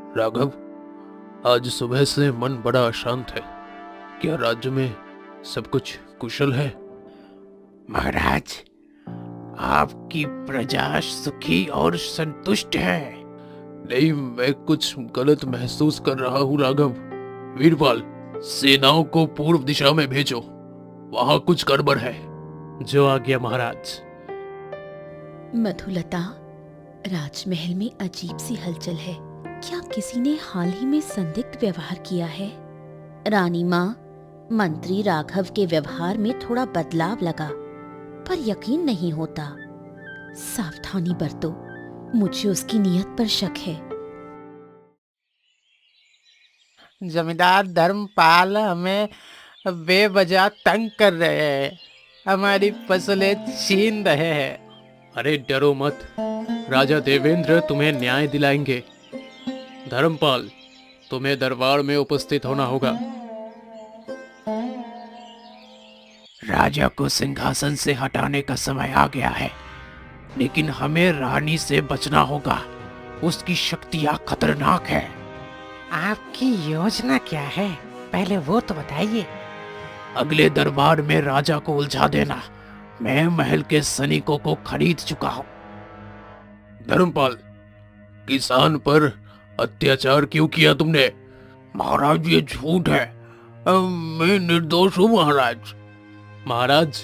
राघव, आज सुबह से मन बड़ा अशांत है। क्या राज्य में सब कुछ कुशल है? महाराज, आपकी प्रजा सुखी और संतुष्ट है। नहीं, मैं कुछ गलत महसूस कर रहा हूँ राघव। वीरपाल, सेनाओं को पूर्व दिशा में भेजो, वहां कुछ गड़बड़ है। जो आ गया महाराज। मधुलता, राजमहल में अजीब सी हलचल है। क्या किसी ने हाल ही में संदिग्ध व्यवहार किया है? रानी माँ, मंत्री राघव के व्यवहार में थोड़ा बदलाव लगा, पर यकीन नहीं होता। सावधानी बरतो, मुझे उसकी नीयत पर शक है। जमींदार धर्मपाल हमें बेवजह तंग कर रहे हैं, हमारी फसलें छीन रहे हैं। अरे डरो मत, राजा देवेंद्र तुम्हें न्याय दिलाएंगे। धर्मपाल, तुम्हें दरबार में उपस्थित होना होगा। राजा को सिंहासन से हटाने का समय आ गया है, लेकिन हमें रानी से बचना होगा। उसकी शक्तियां खतरनाक है। आपकी योजना क्या है, पहले वो तो बताइए। अगले दरबार में राजा को उलझा देना। मैं महल के सैनिकों को खरीद चुका हूँ। धर्मपाल, किसान पर अत्याचार क्यों किया तुमने? महाराज, ये झूठ है। मैं निर्दोष हूँ महाराज। महाराज,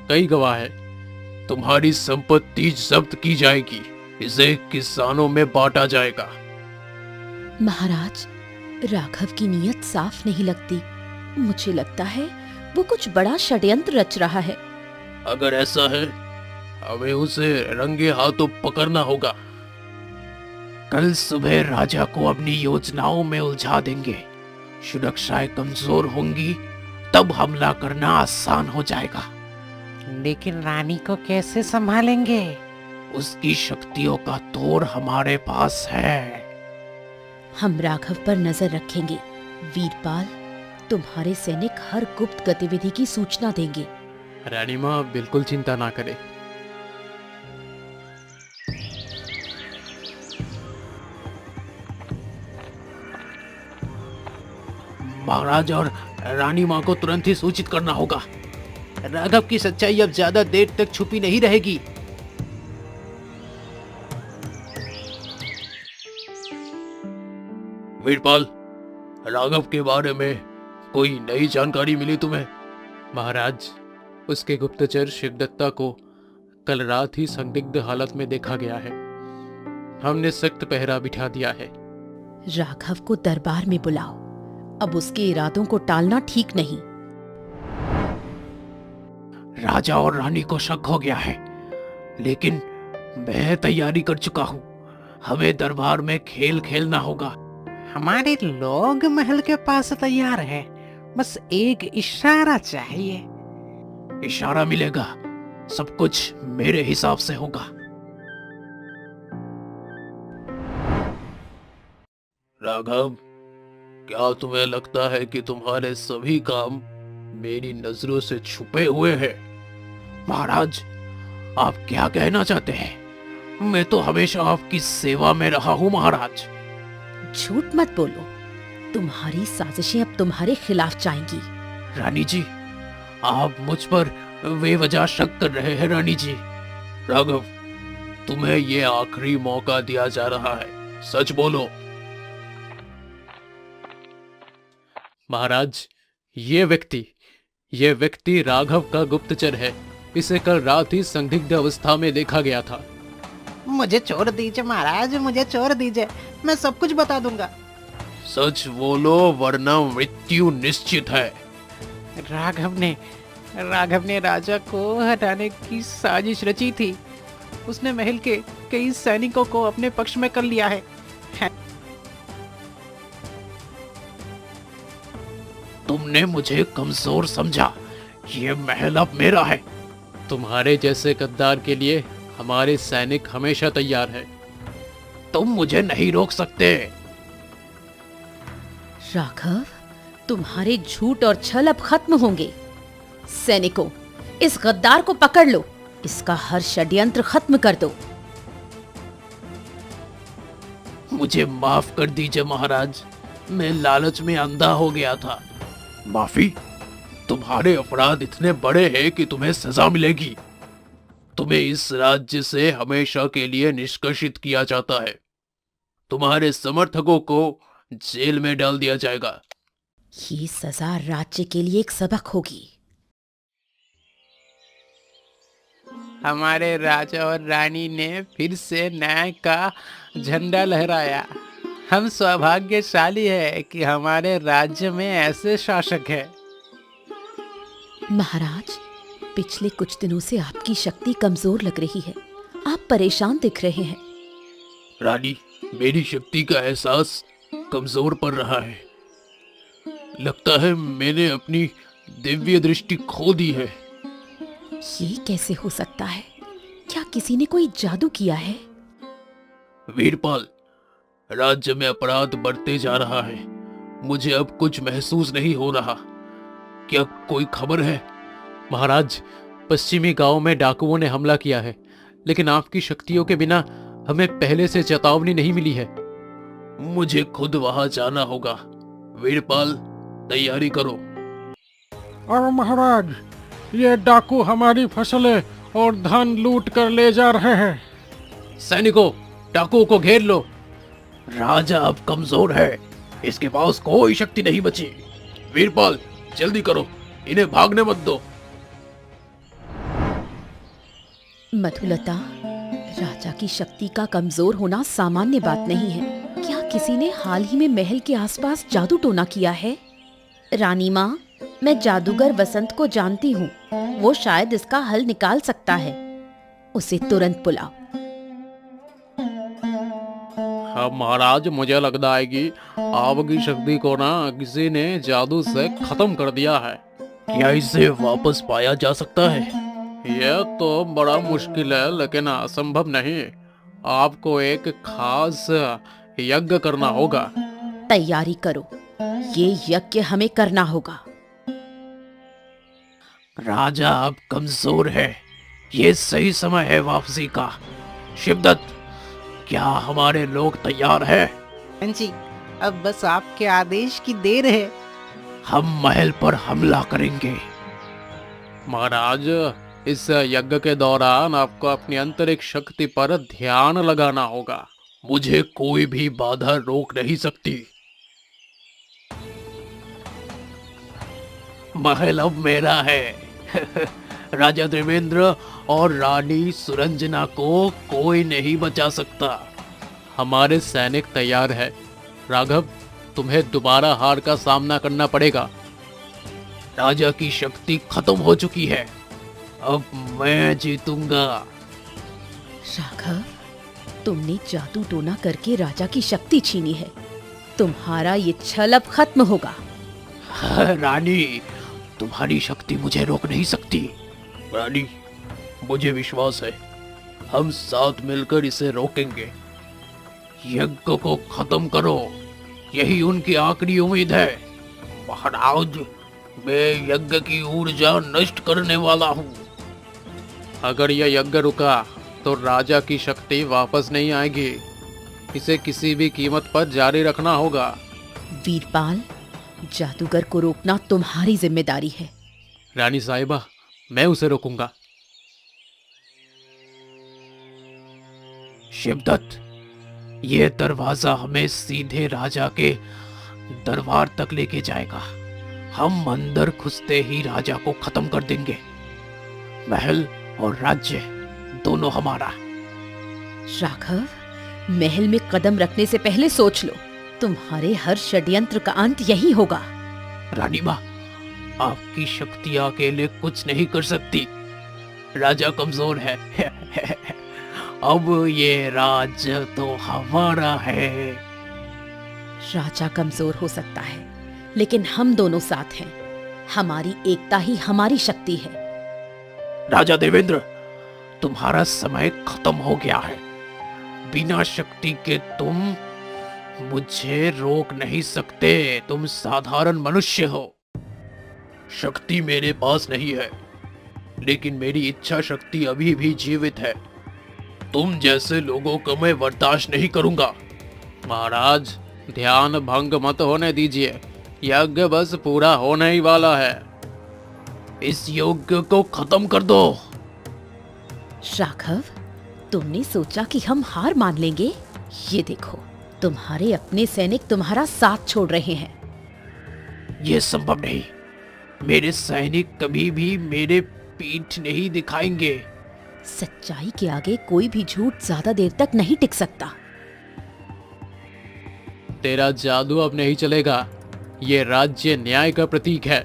कई गवाह है। तुम्हारी संपत्ति जब्त की जाएगी, इसे किसानों में बांटा जाएगा। महाराज, राघव की नीयत साफ नहीं लगती। मुझे लगता है वो कुछ बड़ा षड्यंत्र रच रहा है। अगर ऐसा है, हमें उसे रंगे हाथों पकड़ना होगा। कल सुबह राजा को अपनी योजनाओं में उलझा देंगे। सुरक्षाएं कमजोर होंगी, तब हमला करना आसान हो जाएगा। लेकिन रानी को कैसे संभालेंगे? उसकी शक्तियों का तोड़ हमारे पास है। हम राघव पर नजर रखेंगे। वीरपाल, तुम्हारे सैनिक हर गुप्त गतिविधि की सूचना देंगे। रानी माँ बिल्कुल चिंता ना करे। महाराज और रानी माँ को तुरंत ही सूचित करना होगा। राघव की सच्चाई अब ज्यादा देर तक छुपी नहीं रहेगी। वीरपाल, राघव के बारे में कोई नई जानकारी मिली तुम्हें? महाराज, उसके गुप्तचर शिवदत्ता को कल रात ही संदिग्ध हालत में देखा गया है। हमने सख्त पहरा बिठा दिया है। राघव को दरबार में बुलाओ। अब उसके इरादों को टालना ठीक नहीं। राजा और रानी को शक हो गया है, लेकिन मैं तैयारी कर चुका हूँ। हमें दरबार में खेल खेलना होगा। हमारे लोग महल के पास तैयार हैं, बस एक इशारा चाहिए। इशारा मिलेगा, सब कुछ मेरे हिसाब से होगा। राघव, क्या तुम्हें लगता है कि तुम्हारे सभी काम मेरी नजरों से छुपे हुए हैं? महाराज, आप क्या कहना चाहते हैं? मैं तो हमेशा आपकी सेवा में रहा हूँ महाराज। झूठ मत बोलो। तुम्हारी साजिशें अब तुम्हारे खिलाफ जाएंगी। रानी जी, आप मुझ पर बेवजह शक कर रहे हैं। रानी जी, राघव, तुम्हें ये आखिरी मौका दिया जा रहा है, सच बोलो। महाराज, ये व्यक्ति राघव का गुप्तचर है। इसे कल रात ही संदिग्ध अवस्था में देखा गया था। मुझे छोड़ दीजिए महाराज, मुझे छोड़ दीजिए, मैं सब कुछ बता दूंगा। सच बोलो, वरना मृत्यु निश्चित है। राघव ने राजा को हटाने की साजिश रची थी। उसने महल के कई सैनिकों को अपने पक्ष में कर लिया है। तुमने मुझे कमजोर समझा। ये महल अब मेरा है। तुम्हारे जैसे गद्दार के लिए हमारे सैनिक हमेशा तैयार हैं। तुम मुझे नहीं रोक सकते। राघव, तुम्हारे झूठ और छल अब खत्म होंगे। सैनिकों, इस गद्दार को पकड़ लो। इसका हर षड्यंत्र खत्म कर दो। मुझे माफ कर दीजिए महाराज, मैं लालच में अंधा हो गया था। माफी? तुम्हारे अपराध इतने बड़े हैं कि तुम्हें सजा मिलेगी। तुम्हें इस राज्य से हमेशा के लिए निष्कासित किया जाता है। तुम्हारे समर्थकों को जेल में डाल दिया जाएगा। ये सजा राज्य के लिए एक सबक होगी। हमारे राजा और रानी ने फिर से न्याय का झंडा लहराया। हम सौभाग्यशाली है कि हमारे राज्य में ऐसे शासक है। महाराज, पिछले कुछ दिनों से आपकी शक्ति कमजोर लग रही है। आप परेशान दिख रहे हैं। रानी, मेरी शक्ति का एहसास कमजोर पड़ रहा है। लगता है मैंने अपनी दिव्य दृष्टि खो दी है। ये कैसे हो सकता है? क्या किसी ने कोई जादू किया है? वीरपाल, राज्य में अपराध बढ़ते जा रहा है। मुझे अब कुछ महसूस नहीं हो रहा। क्या कोई खबर है? महाराज, पश्चिमी गांव में डाकुओं ने हमला किया है, लेकिन आपकी शक्तियों के बिना हमें पहले से चेतावनी नहीं मिली है। मुझे खुद वहां जाना होगा। वीरपाल, तैयारी करो। और महाराज, ये डाकू हमारी फसलें और धन लूट कर ले जा रहे हैं। सैनिकों, डाकुओं को घेर लो। राजा अब कमजोर है, इसके पास कोई शक्ति नहीं बची। वीरपाल, जल्दी करो, इन्हें भागने मत दो। मधुलता, राजा की शक्ति का कमजोर होना सामान्य बात नहीं है। क्या किसी ने हाल ही में महल के आसपास जादू टोना किया है? रानी माँ, मैं जादूगर वसंत को जानती हूँ। वो शायद इसका हल निकाल सकता है। उसे तुरंत बुलाओ। हाँ महाराज, मुझे लगता है कि आपकी शक्ति को ना किसी ने जादू से खत्म कर दिया है। क्या इसे वापस पाया जा सकता है? यह तो बड़ा मुश्किल है, लेकिन असंभव नहीं। आपको एक खास यज्ञ करना होगा। तैयारी करो, ये यज्ञ हमें करना होगा। राजा अब कमजोर है, ये सही समय है वापसी का। शिवदत्त, क्या हमारे लोग तैयार हैं? जी, अब बस आपके आदेश की देर है। हम महल पर हमला करेंगे। महाराज, इस यज्ञ के दौरान आपको अपनी आंतरिक शक्ति पर ध्यान लगाना होगा। मुझे कोई भी बाधा रोक नहीं सकती। महल अब मेरा है। राजा देवेंद्र और रानी सुरंजना को कोई नहीं बचा सकता। हमारे सैनिक तैयार है। राघव, तुम्हें दोबारा हार का सामना करना पड़ेगा। राजा की शक्ति खत्म हो चुकी है। अब मैं जीतूंगा। राघव, तुमने जादू टोना करके राजा की शक्ति छीनी है। तुम्हारा ये छल अब खत्म होगा। रानी, तुम्हारी शक्ति मुझे रोक नहीं सकती। रानी, मुझे विश्वास है, हम साथ मिलकर इसे रोकेंगे। यज्ञ को खत्म करो, यही उनकी आखिरी उम्मीद है। महाराज, मैं यज्ञ की ऊर्जा नष्ट करने वाला हूँ। अगर यह यज्ञ रुका तो राजा की शक्ति वापस नहीं आएगी। इसे किसी भी कीमत पर जारी रखना होगा। वीरपाल, जादूगर को रोकना तुम्हारी जिम्मेदारी है। रानी साहिबा, मैं उसे रोकूंगा। शिवदत्त, ये दरवाजा हमें सीधे राजा के दरबार तक लेके जाएगा। हम अंदर घुसते ही राजा को खत्म कर देंगे। महल और राज्य दोनों हमारा। राघव, महल में कदम रखने से पहले सोच लो। तुम्हारे हर षड्यंत्र का अंत यही होगा। रानी माँ, आपकी शक्ति अकेले कुछ नहीं कर सकती। राजा कमजोर है। अब ये राज्य तो हमारा है। राजा कमजोर हो सकता है, लेकिन हम दोनों साथ हैं। हमारी एकता ही हमारी शक्ति है। राजा देवेंद्र, तुम्हारा समय खत्म हो गया है। बिना शक्ति के तुम मुझे रोक नहीं सकते। तुम साधारण मनुष्य हो। शक्ति मेरे पास नहीं है, लेकिन मेरी इच्छा शक्ति अभी भी जीवित है। तुम जैसे लोगों को मैं बर्दाश्त नहीं करूंगा। महाराज, ध्यान भंग मत होने दीजिए। यज्ञ बस पूरा होने ही वाला है। इस यज्ञ को खत्म कर दो। राघव, तुमने सोचा कि हम हार मान लेंगे? ये देखो, तुम्हारे अपने सैनिक तुम्हारा साथ छोड़ रहे हैं। ये संभव नहीं। मेरे सैनिक कभी भी मेरे पीठ नहीं दिखाएंगे। सच्चाई के आगे कोई भी झूठ ज्यादा देर तक नहीं टिक सकता। तेरा जादू अब नहीं चलेगा। ये राज्य न्याय का प्रतीक है।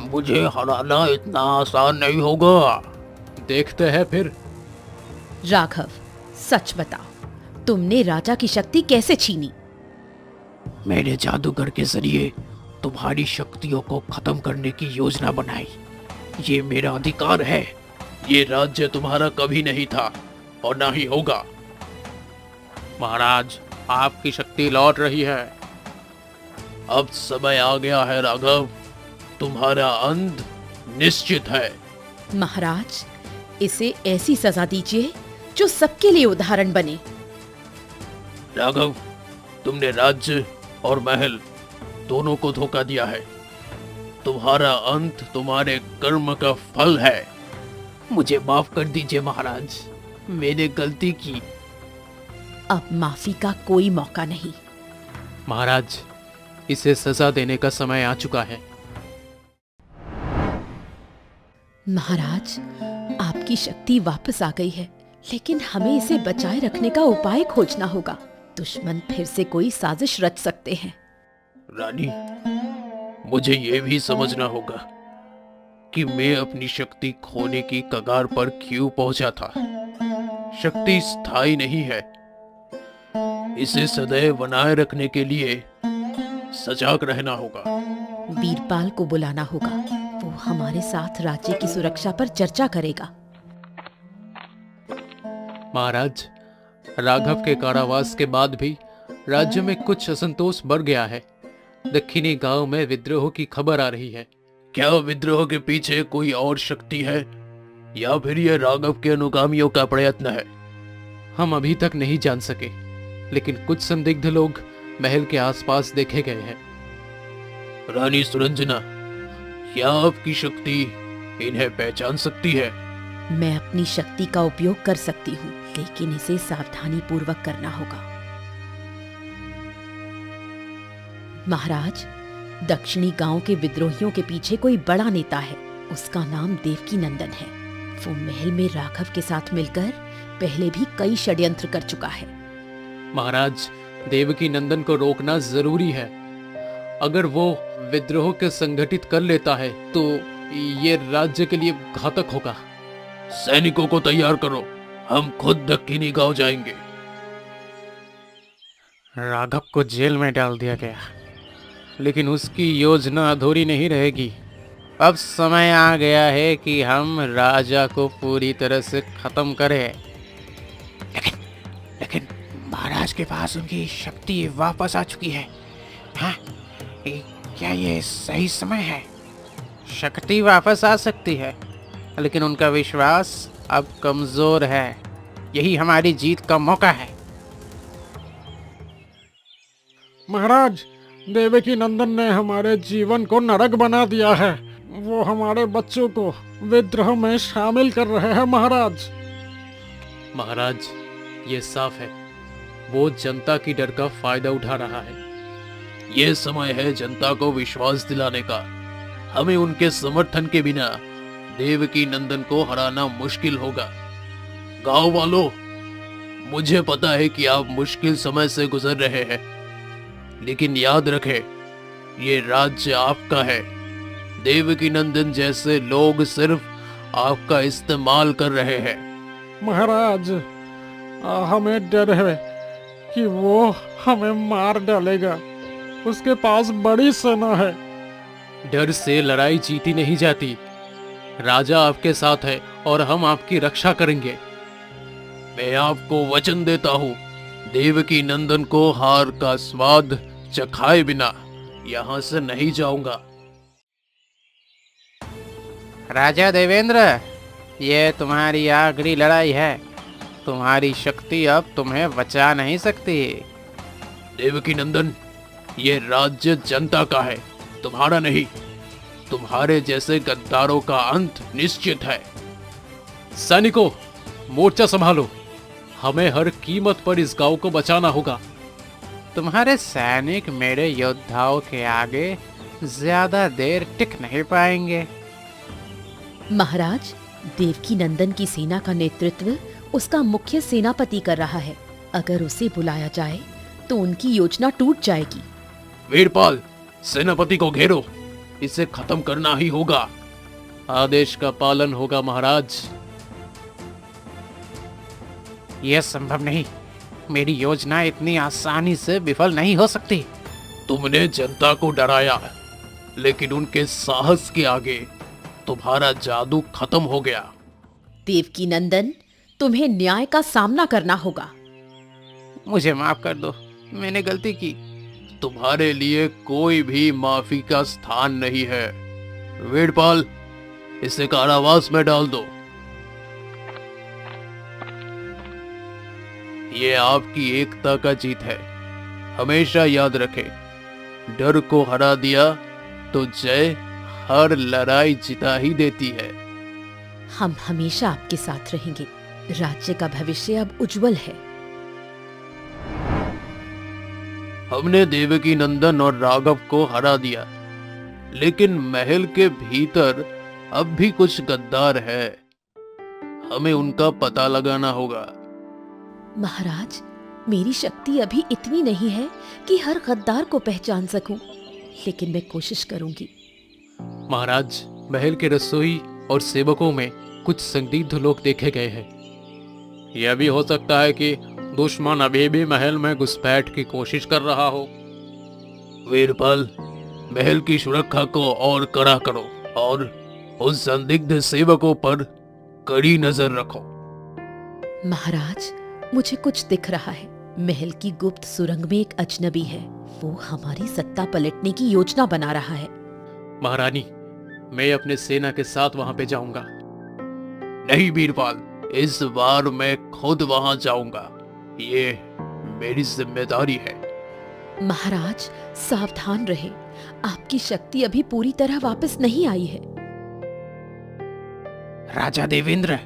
मुझे हराना इतना आसान नहीं होगा। देखते हैं फिर। राघव, सच बताओ, तुमने राजा की शक्ति कैसे छीनी? मैंने जादूगर के जरिए तुम्हारी शक्तियों को खत्म करने की योजना बनाई। ये मेरा अधिकार है। ये राज्य तुम्हारा कभी नहीं था और ना ही होगा। महाराज, आपकी शक्ति लौट रही है। अब समय आ गया है राघव। तुम्हारा अंत निश्चित है। महाराज, इसे ऐसी सजा दीजिए जो सबके लिए उदाहरण बने। राघव, तुमने राज्य और महल दोनों को धोखा दिया है। तुम्हारा अंत तुम्हारे कर्म का फल है। मुझे माफ कर दीजिए महाराज, मैंने गलती की। अब माफी का कोई मौका नहीं। महाराज, इसे सजा देने का समय आ चुका है। महाराज, आपकी शक्ति वापस आ गई है, लेकिन हमें इसे बचाए रखने का उपाय खोजना होगा। दुश्मन फिर से कोई साजिश रच सकते हैं। रानी, मुझे ये भी समझना होगा कि मैं अपनी शक्ति खोने की कगार पर क्यों पहुंचा था। शक्ति स्थायी नहीं है। इसे सदैव बनाए रखने के लिए सजग रहना होगा। वीरपाल को बुलाना होगा। वो हमारे साथ राज्य की सुरक्षा पर चर्चा करेगा। महाराज, राघव के कारावास के बाद भी राज्य में कुछ असंतोष बढ़ गया है। दक्षिणी गांव में विद्रोह की खबर आ रही है। क्या विद्रोह के पीछे कोई और शक्ति है या फिर यह राघव के अनुगामियों का प्रयत्न है? हम अभी तक नहीं जान सके, लेकिन कुछ संदिग्ध लोग महल के आसपास देखे गए हैं। रानी सुरंजना, क्या आपकी शक्ति इन्हें पहचान सकती है? मैं अपनी शक्ति का उपयोग कर सकती हूँ, लेकिन इसे सावधानी पूर्वक करना होगा। महाराज, दक्षिणी गांव के विद्रोहियों के पीछे कोई बड़ा नेता है। उसका नाम देवकी नंदन है। वो महल में राघव के साथ मिलकर पहले भी कई षड्यंत्र कर चुका है। महाराज, देवकी नंदन को रोकना जरूरी है। अगर वो विद्रोह के संगठित कर लेता है तो ये राज्य के लिए घातक होगा। सैनिकों को तैयार करो, हम खुद दक्षिणी गांव जाएंगे। राघव को जेल में डाल दिया गया, लेकिन उसकी योजना अधूरी नहीं रहेगी। अब समय आ गया है कि हम राजा को पूरी तरह से खत्म करें। लेकिन महाराज के पास उनकी शक्ति वापस आ चुकी है। हाँ, क्या ये सही समय है? शक्ति वापस आ सकती है, लेकिन उनका विश्वास अब कमजोर है। यही हमारी जीत का मौका है। महाराज, देवकी नंदन ने हमारे जीवन को नरक बना दिया है। वो हमारे बच्चों को विद्रोह में शामिल कर रहे हैं। महाराज, ये साफ है, वो जनता की डर का फायदा उठा रहा है। ये समय है जनता को विश्वास दिलाने का। हमें उनके समर्थन के बिना देवकी नंदन को हराना मुश्किल होगा। गांव वालों, मुझे पता है कि आप मुश्किल समय से गुजर रहे हैं, लेकिन याद रखें, ये राज्य आपका है। देवकी नंदन जैसे लोग सिर्फ आपका इस्तेमाल कर रहे हैं। महाराज, हमें डर है कि वो हमें मार डालेगा। उसके पास बड़ी सेना है। डर से लड़ाई जीती नहीं जाती। राजा आपके साथ है और हम आपकी रक्षा करेंगे। मैं आपको वचन देता हूँ, देवकी नंदन को हार का स्वाद चखाए बिना यहाँ से नहीं जाऊंगा। राजा देवेंद्र, ये तुम्हारी आखिरी लड़ाई है। तुम्हारी शक्ति अब तुम्हें बचा नहीं सकती। देवकी नंदन, ये राज्य जनता का है, तुम्हारा नहीं। तुम्हारे जैसे गद्दारों का अंत निश्चित है। सैनिकों, मोर्चा संभालो, हमें हर कीमत पर इस गांव को बचाना होगा। तुम्हारे सैनिक मेरे योद्धाओं के आगे ज्यादा देर टिक नहीं पाएंगे। महाराज, देवकी नंदन की सेना का नेतृत्व उसका मुख्य सेनापति कर रहा है। अगर उसे बुलाया जाए तो उनकी योजना टूट जाएगी। वीरपाल, सेनापति को घेरो, इसे खत्म करना ही होगा। आदेश का पालन होगा महाराज। यह संभव नहीं, मेरी योजना इतनी आसानी से विफल नहीं हो सकती। तुमने जनता को डराया, लेकिन उनके साहस के आगे तुम्हारा जादू खत्म हो गया। देवकी नंदन, तुम्हें न्याय का सामना करना होगा। मुझे माफ कर दो, मैंने गलती की। तुम्हारे लिए कोई भी माफी का स्थान नहीं है। वीरपाल, इसे कारावास में डाल दो। ये आपकी एकता का जीत है। हमेशा याद रखें, डर को हरा दिया तो जय हर लड़ाई जिता ही देती है। हम हमेशा आपके साथ रहेंगे। राज्य का भविष्य अब उज्जवल है। हमने देवकी नंदन और राघव को हरा दिया, लेकिन महल के भीतर अब भी कुछ गद्दार है। हमें उनका पता लगाना होगा। महाराज, मेरी शक्ति अभी इतनी नहीं है कि हर गद्दार को पहचान सकूं, लेकिन मैं कोशिश करूंगी। महाराज, महल के रसोई और सेवकों में कुछ संदिग्ध लोग देखे गए हैं। यह भी हो सकता है कि दुश्मन अभी भी महल में घुसपैठ की कोशिश कर रहा हो। वीरपाल, महल की सुरक्षा को और कड़ा करो और उस संदिग्ध सेवकों पर कड़ी नजर रखो। महाराज, मुझे कुछ दिख रहा है। महल की गुप्त सुरंग में एक अजनबी है। वो हमारी सत्ता पलटने की योजना बना रहा है। महारानी, मैं अपने सेना के साथ वहां पे जाऊंगा। नहीं वीरपाल, इस बार मैं खुद वहां जाऊंगा। ये मेरी जिम्मेदारी है। महाराज, सावधान रहे। आपकी शक्ति अभी पूरी तरह वापस नहीं आई है। राजा देवेंद्र,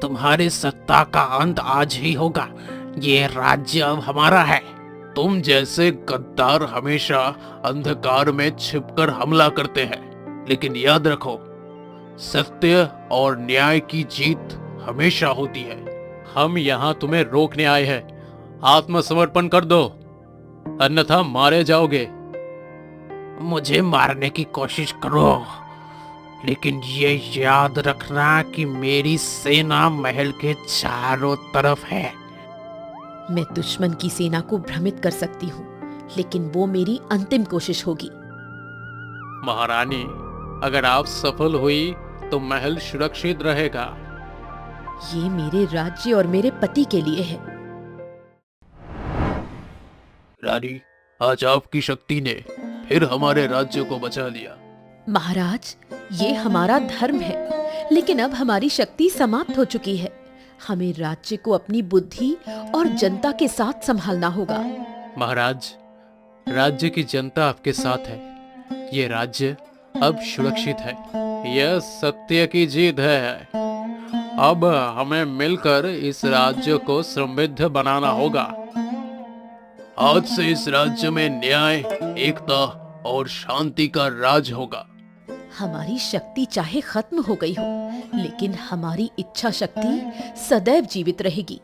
तुम्हारी सत्ता का अंत आज ही होगा। ये राज्य अब हमारा है। तुम जैसे गद्दार हमेशा अंधकार में छिपकर हमला करते हैं, लेकिन याद रखो, सत्य और न्याय की जीत हमेशा होती है। हम यहाँ तुम्हें रोकने आए हैं। आत्मसमर्पण कर दो, अन्यथा मारे जाओगे। मुझे मारने की कोशिश करो, लेकिन ये याद रखना कि मेरी सेना महल के चारों तरफ है। मैं दुश्मन की सेना को भ्रमित कर सकती हूँ, लेकिन वो मेरी अंतिम कोशिश होगी। महारानी, अगर आप सफल हुई तो महल सुरक्षित रहेगा। ये मेरे राज्य और मेरे पति के लिए है। रानी, आज आपकी शक्ति ने फिर हमारे राज्य को बचा लिया। महाराज, ये हमारा धर्म है, लेकिन अब हमारी शक्ति समाप्त हो चुकी है। हमें राज्य को अपनी बुद्धि और जनता के साथ संभालना होगा। महाराज, राज्य की जनता आपके साथ है। ये राज्य अब सुरक्षित है। यह सत्य की जीत है। अब हमें मिलकर इस राज्य को समृद्ध बनाना होगा। आज से इस राज्य में न्याय, एकता और शांति का राज होगा। हमारी शक्ति चाहे खत्म हो गई हो, लेकिन हमारी इच्छा शक्ति सदैव जीवित रहेगी।